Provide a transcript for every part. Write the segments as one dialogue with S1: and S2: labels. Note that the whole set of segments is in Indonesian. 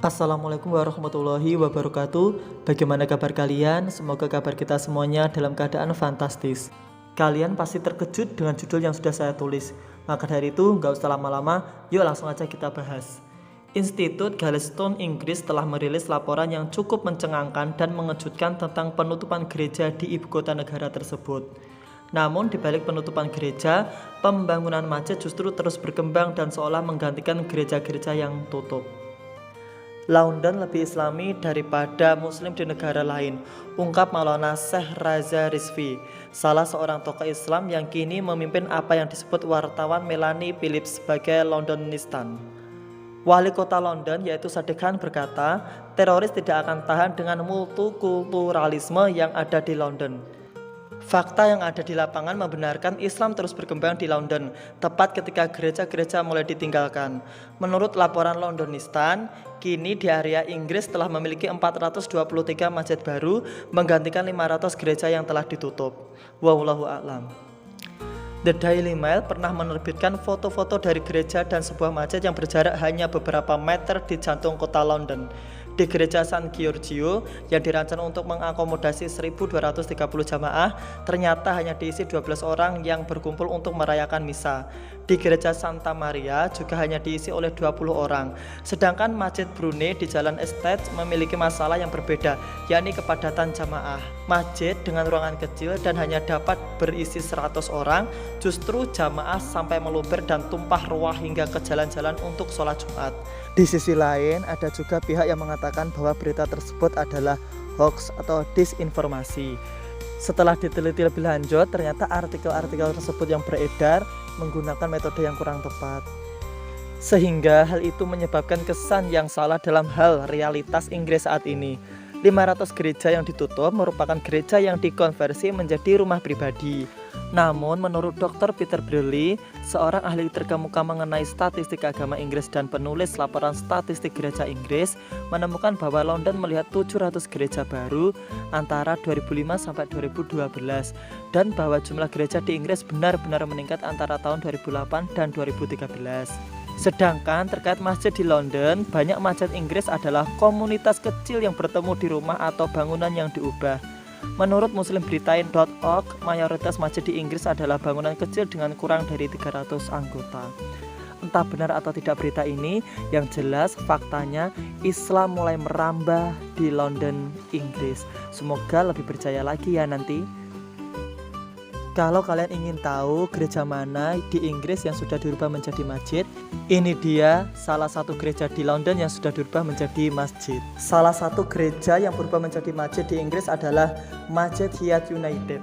S1: Assalamualaikum warahmatullahi wabarakatuh. Bagaimana kabar kalian? Semoga kabar kita semuanya dalam keadaan fantastis. Kalian pasti terkejut dengan judul yang sudah saya tulis. Maka dari itu, nggak usah lama-lama, yuk langsung aja kita bahas. Institut Gladstone Inggris telah merilis laporan yang cukup mencengangkan dan mengejutkan tentang penutupan gereja di ibu kota negara tersebut. Namun di balik penutupan gereja, pembangunan masjid justru terus berkembang dan seolah menggantikan gereja-gereja yang tutup. London lebih islami daripada muslim di negara lain, ungkap Maulana Syekh Raza Rizvi, salah seorang tokoh Islam yang kini memimpin apa yang disebut wartawan Melanie Phillips sebagai Londonistan. Wali kota London yaitu Sadiq Khan berkata, teroris tidak akan tahan dengan multikulturalisme yang ada di London. Fakta yang ada di lapangan membenarkan Islam terus berkembang di London, tepat ketika gereja-gereja mulai ditinggalkan. Menurut laporan Londonistan, kini di area Inggris telah memiliki 423 masjid baru, menggantikan 500 gereja yang telah ditutup. Wallahu a'lam. The Daily Mail pernah menerbitkan foto-foto dari gereja dan sebuah masjid yang berjarak hanya beberapa meter di jantung kota London. Di gereja San Giorgio yang dirancang untuk mengakomodasi 1.230 jamaah, ternyata hanya diisi 12 orang yang berkumpul untuk merayakan misa. Di gereja Santa Maria juga hanya diisi oleh 20 orang. Sedangkan Masjid Brunei di Jalan Estate memiliki masalah yang berbeda, yakni kepadatan jamaah. Masjid dengan ruangan kecil dan hanya dapat berisi 100 orang, justru jamaah sampai meluber dan tumpah ruah hingga ke jalan-jalan untuk sholat Jumat. Di sisi lain, ada juga pihak yang mengatakan bahwa berita tersebut adalah hoax atau disinformasi. Setelah diteliti lebih lanjut, ternyata artikel-artikel tersebut yang beredar menggunakan metode yang kurang tepat. Sehingga hal itu menyebabkan kesan yang salah dalam hal realitas Inggris saat ini. 500 gereja yang ditutup merupakan gereja yang dikonversi menjadi rumah pribadi. Namun menurut Dr. Peter Brierley, seorang ahli terkemuka mengenai statistik agama Inggris dan penulis laporan statistik gereja Inggris, menemukan bahwa London melihat 700 gereja baru antara 2005 sampai 2012 dan bahwa jumlah gereja di Inggris benar-benar meningkat antara tahun 2008 dan 2013. Sedangkan terkait masjid di London, banyak masjid Inggris adalah komunitas kecil yang bertemu di rumah atau bangunan yang diubah. Menurut muslimbritain.org, mayoritas masjid di Inggris adalah bangunan kecil dengan kurang dari 300 anggota. Entah benar atau tidak berita ini, yang jelas faktanya Islam mulai merambah di London, Inggris. Semoga lebih berjaya lagi ya nanti. Kalau kalian ingin tahu gereja mana di Inggris yang sudah dirubah menjadi masjid, ini dia salah satu gereja di London yang sudah dirubah menjadi masjid. Salah satu gereja yang berubah menjadi masjid di Inggris adalah Masjid Hyatt United.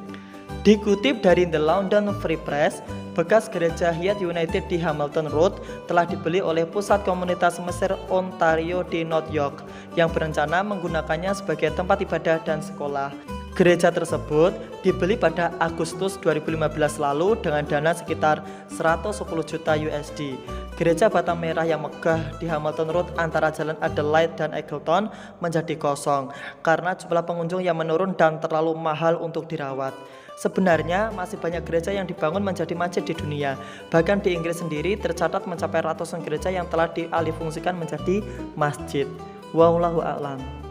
S1: Dikutip dari The London Free Press, bekas gereja Hyatt United di Hamilton Road telah dibeli oleh pusat komunitas Mesir Ontario di North York yang berencana menggunakannya sebagai tempat ibadah dan sekolah. Gereja tersebut dibeli pada Agustus 2015 lalu dengan dana sekitar 110 juta USD. Gereja bata merah yang megah di Hamilton Road antara jalan Adelaide dan Eggleton menjadi kosong karena jumlah pengunjung yang menurun dan terlalu mahal untuk dirawat. Sebenarnya masih banyak gereja yang dibangun menjadi masjid di dunia. Bahkan di Inggris sendiri tercatat mencapai ratusan gereja yang telah dialihfungsikan menjadi masjid. Wallahu a'lam.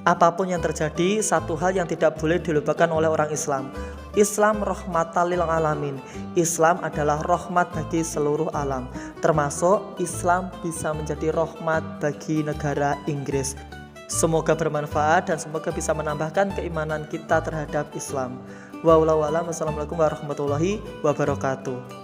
S1: Apapun yang terjadi, satu hal yang tidak boleh dilupakan oleh orang Islam. Islam rahmatan lil alamin. Islam adalah rahmat bagi seluruh alam. Termasuk Islam bisa menjadi rahmat bagi negara Inggris. Semoga bermanfaat dan semoga bisa menambahkan keimanan kita terhadap Islam. Wallahu a'lam. Wassalamualaikum warahmatullahi wabarakatuh.